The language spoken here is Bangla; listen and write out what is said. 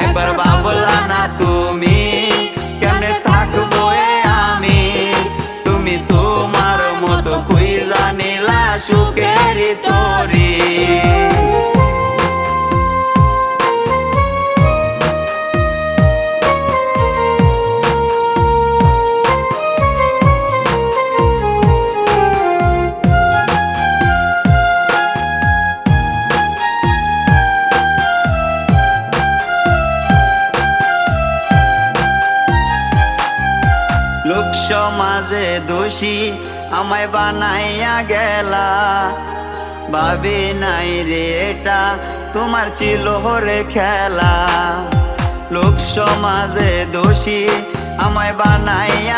একবার ভাবলা না তুমি কেমনে থাকবো আমি, তুমি তোমার মতো খুঁজা নিলা সুখের তরি। লোক সমাজে দোষী আমায় বানাইয়া গেলা, ভাবি নাই রে এটা তোমার ছিল রে খেলা। লোক সমাজে দোষী আমায় বানাইয়া